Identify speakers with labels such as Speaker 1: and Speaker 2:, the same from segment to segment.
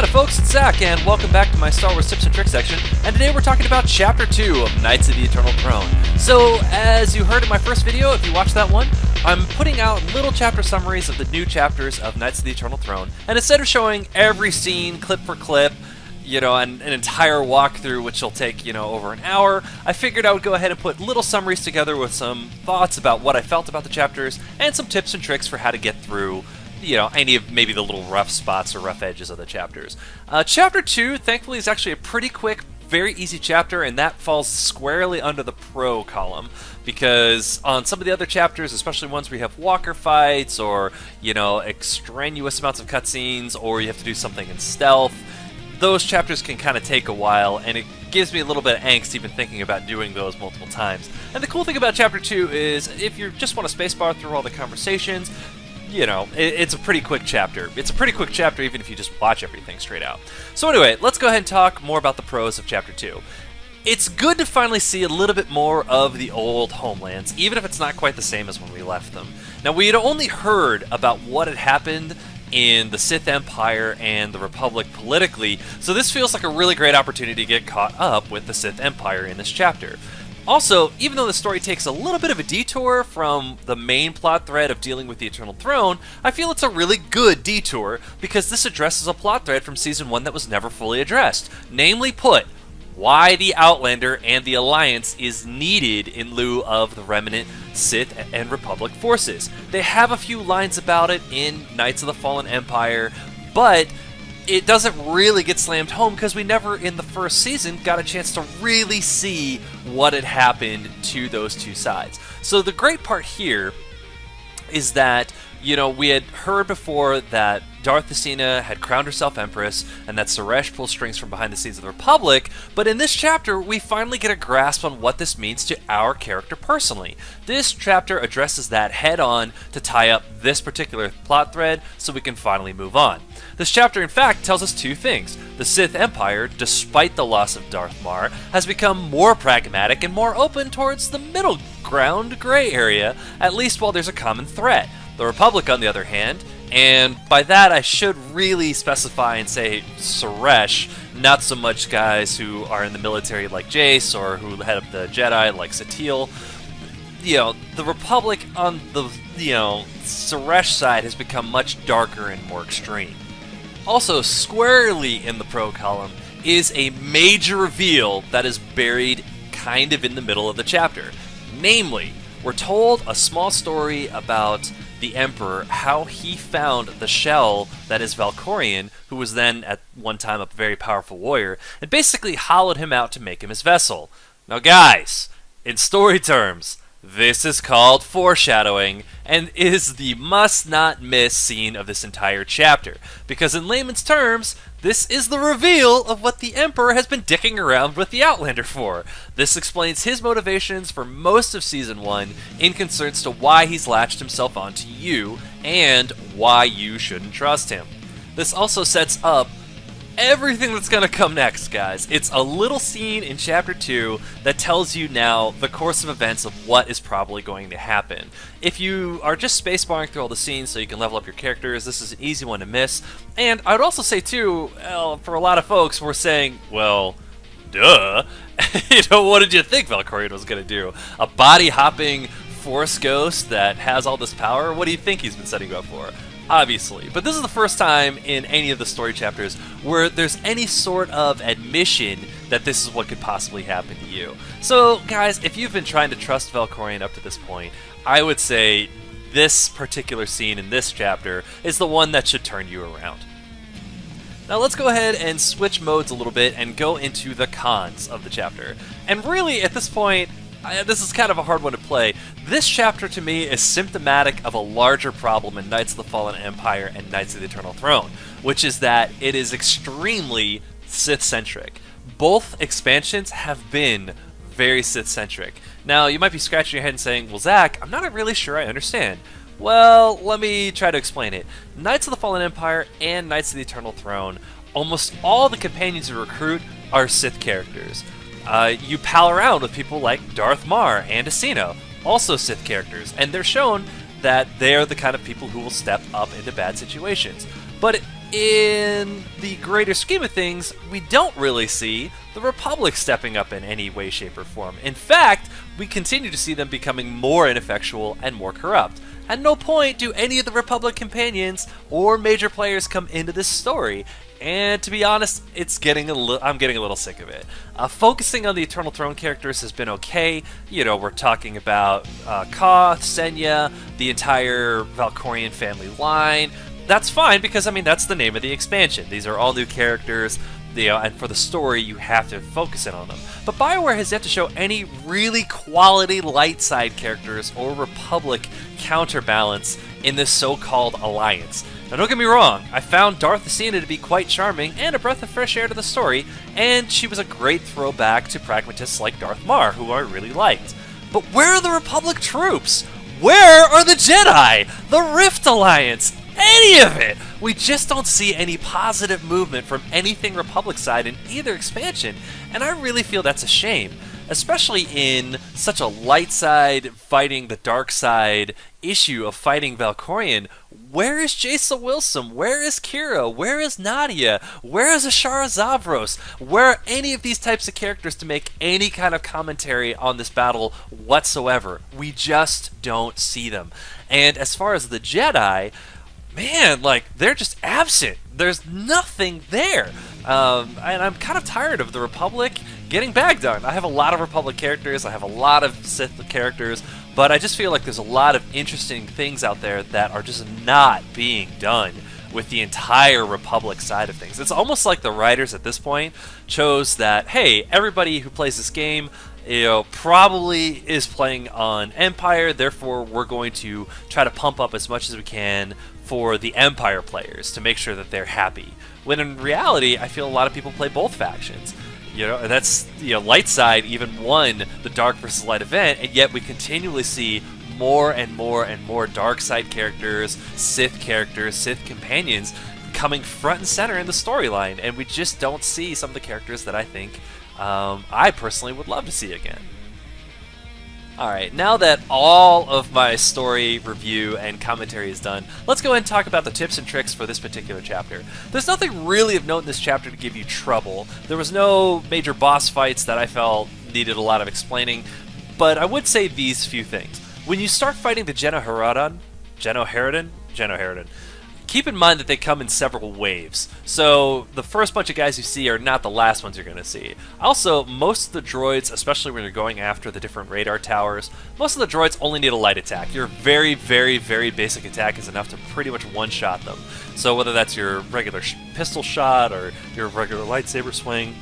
Speaker 1: Howdy folks, it's Zach, and welcome back to my Star Wars Tips and Tricks section, and today we're talking about Chapter 2 of Knights of the Eternal Throne. So, as you heard in my first video, if you watched that one, I'm putting out little chapter summaries of the new chapters of Knights of the Eternal Throne, and instead of showing every scene, clip for clip, an entire walkthrough which will take, over an hour, I figured I would go ahead and put little summaries together with some thoughts about what I felt about the chapters, and some tips and tricks for how to get through any of maybe the little rough spots or rough edges of the chapters. Chapter 2, thankfully, is actually a pretty quick, very easy chapter, and that falls squarely under the pro column, because on some of the other chapters, especially ones where you have walker fights, or, extraneous amounts of cutscenes, or you have to do something in stealth, those chapters can kind of take a while, and it gives me a little bit of angst even thinking about doing those multiple times. And the cool thing about Chapter 2 is, if you just want to spacebar through all the conversations, it's a pretty quick chapter. It's a pretty quick chapter even if you just watch everything straight out. So anyway, let's go ahead and talk more about the pros of Chapter 2. It's good to finally see a little bit more of the old homelands, even if it's not quite the same as when we left them. Now, we had only heard about what had happened in the Sith Empire and the Republic politically, so this feels like a really great opportunity to get caught up with the Sith Empire in this chapter. Also, even though the story takes a little bit of a detour from the main plot thread of dealing with the Eternal Throne, I feel it's a really good detour because this addresses a plot thread from Season 1 that was never fully addressed. Namely put, why the Outlander and the Alliance is needed in lieu of the remnant Sith and Republic forces. They have a few lines about it in Knights of the Fallen Empire, but it doesn't really get slammed home because we never in the first season got a chance to really see what had happened to those two sides. So the great part here is that, we had heard before that Darth Thesina had crowned herself Empress, and that Suresh pulls strings from behind the scenes of the Republic, but in this chapter, we finally get a grasp on what this means to our character personally. This chapter addresses that head-on to tie up this particular plot thread, so we can finally move on. This chapter, in fact, tells us two things. The Sith Empire, despite the loss of Darth Mar, has become more pragmatic and more open towards the middle ground gray area, at least while there's a common threat. The Republic, on the other hand, and by that I should really specify and say Suresh, not so much guys who are in the military like Jace or who head up the Jedi like Satele. The Republic on the, Suresh side has become much darker and more extreme. Also, squarely in the pro column is a major reveal that is buried kind of in the middle of the chapter. Namely, we're told a small story about the Emperor, how he found the shell that is Valkorion, who was then at one time a very powerful warrior, and basically hollowed him out to make him his vessel. Now guys, in story terms, this is called foreshadowing, and is the must-not-miss scene of this entire chapter, because in layman's terms, this is the reveal of what the Emperor has been dicking around with the Outlander for. This explains his motivations for most of Season 1 in concerns to why he's latched himself onto you, and why you shouldn't trust him. This also sets up everything that's going to come next, guys. It's a little scene in Chapter 2 that tells you now the course of events of what is probably going to happen. If you are just spacebarring through all the scenes so you can level up your characters, this is an easy one to miss. And I would also say, too, for a lot of folks, we're saying, well, duh. What did you think Valkorion was going to do? A body-hopping Force ghost that has all this power? What do you think he's been setting you up for? Obviously. But this is the first time in any of the story chapters where there's any sort of admission that this is what could possibly happen to you. So, guys, if you've been trying to trust Valkorion up to this point, I would say this particular scene in this chapter is the one that should turn you around. Now let's go ahead and switch modes a little bit and go into the cons of the chapter. And really, at this point, this is kind of a hard one to play. This chapter to me is symptomatic of a larger problem in Knights of the Fallen Empire and Knights of the Eternal Throne, which is that it is extremely Sith-centric. Both expansions have been very Sith-centric. Now, you might be scratching your head and saying, well, Zach, I'm not really sure I understand. Well, let me try to explain it. Knights of the Fallen Empire and Knights of the Eternal Throne, almost all the companions you recruit are Sith characters. You pal around with people like Darth Mar and Asino, also Sith characters, and they're shown that they're the kind of people who will step up into bad situations. But in the greater scheme of things, we don't really see the Republic stepping up in any way, shape, or form. In fact, we continue to see them becoming more ineffectual and more corrupt. At no point do any of the Republic companions or major players come into this story. And to be honest, I'm getting a little sick of it. Focusing on the Eternal Throne characters has been okay. You know, we're talking about Koth, Senya, the entire Valkorian family line. That's fine because, I mean, that's the name of the expansion. These are all new characters, you know, and for the story, you have to focus in on them. But BioWare has yet to show any really quality light side characters or Republic counterbalance in this so-called alliance. Now, don't get me wrong, I found Darth Athena to be quite charming and a breath of fresh air to the story, and she was a great throwback to pragmatists like Darth Mar, who I really liked. But where are the Republic troops? Where are the Jedi? The Rift Alliance? Any of it! We just don't see any positive movement from anything Republic side in either expansion, and I really feel that's a shame. Especially in such a light side fighting the dark side issue of fighting Valkorion. Where is Jason Wilson? Where is Kira? Where is Nadia? Where is Ashara Zavros? Where are any of these types of characters to make any kind of commentary on this battle whatsoever? We just don't see them. And as far as the Jedi, man, like, they're just absent. There's nothing there. And I'm kind of tired of the Republic getting bagged on. I have a lot of Republic characters, I have a lot of Sith characters, but I just feel like there's a lot of interesting things out there that are just not being done with the entire Republic side of things. It's almost like the writers at this point chose that, hey, everybody who plays this game, you know, probably is playing on Empire, therefore we're going to try to pump up as much as we can for the Empire players to make sure that they're happy. When in reality, I feel a lot of people play both factions. You know, and that's, you know, light side even won the dark versus light event, and yet we continually see more and more and more dark side characters, Sith companions coming front and center in the storyline, and we just don't see some of the characters that I think I personally would love to see again. Alright, now that all of my story review and commentary is done, let's go ahead and talk about the tips and tricks for this particular chapter. There's nothing really of note in this chapter to give you trouble. There was no major boss fights that I felt needed a lot of explaining, but I would say these few things. When you start fighting the Genoherodon, keep in mind that they come in several waves. So the first bunch of guys you see are not the last ones you're going to see. Also, most of the droids, especially when you're going after the different radar towers, most of the droids only need a light attack. Your very, very, very basic attack is enough to pretty much one-shot them. So whether that's your regular pistol shot or your regular lightsaber swing,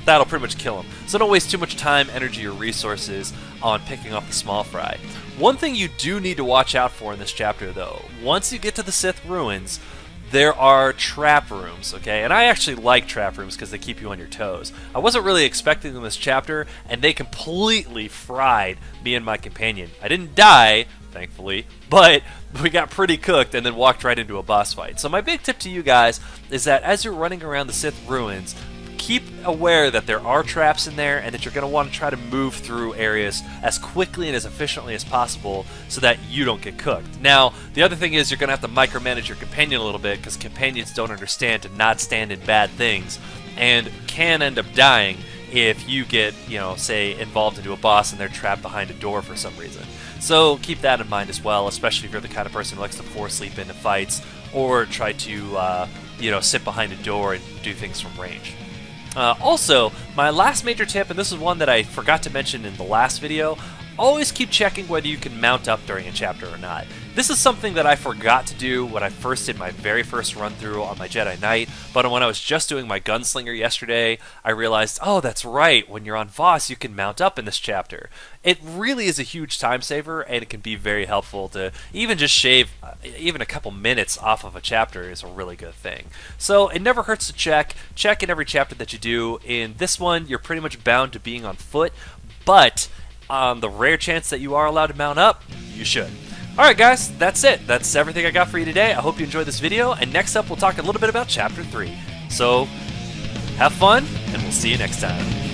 Speaker 1: that'll pretty much kill them. So don't waste too much time, energy, or resources on picking off the small fry. One thing you do need to watch out for in this chapter, though, once you get to the Sith ruins, there are trap rooms, okay? And I actually like trap rooms because they keep you on your toes. I wasn't really expecting them this chapter, and they completely fried me and my companion. I didn't die, thankfully, but we got pretty cooked and then walked right into a boss fight. So my big tip to you guys is that as you're running around the Sith ruins, keep aware that there are traps in there and that you're going to want to try to move through areas as quickly and as efficiently as possible so that you don't get cooked. Now, the other thing is you're going to have to micromanage your companion a little bit because companions don't understand to not stand in bad things and can end up dying if you get, you know, say involved into a boss and they're trapped behind a door for some reason. So keep that in mind as well, especially if you're the kind of person who likes to force sleep into fights or try to, you know, sit behind a door and do things from range. Also, my last major tip, and this is one that I forgot to mention in the last video, always keep checking whether you can mount up during a chapter or not. This is something that I forgot to do when I first did my very first run through on my Jedi Knight, but when I was just doing my Gunslinger yesterday, I realized, oh, that's right, when you're on Voss, you can mount up in this chapter. It really is a huge time saver, and it can be very helpful to even just shave even a couple minutes off of a chapter is a really good thing. So it never hurts to check in every chapter that you do. In this one, you're pretty much bound to being on foot, but on the rare chance that you are allowed to mount up, you should. Alright guys, that's it. That's everything I got for you today. I hope you enjoyed this video, and next up we'll talk a little bit about Chapter 3. So, have fun, and we'll see you next time.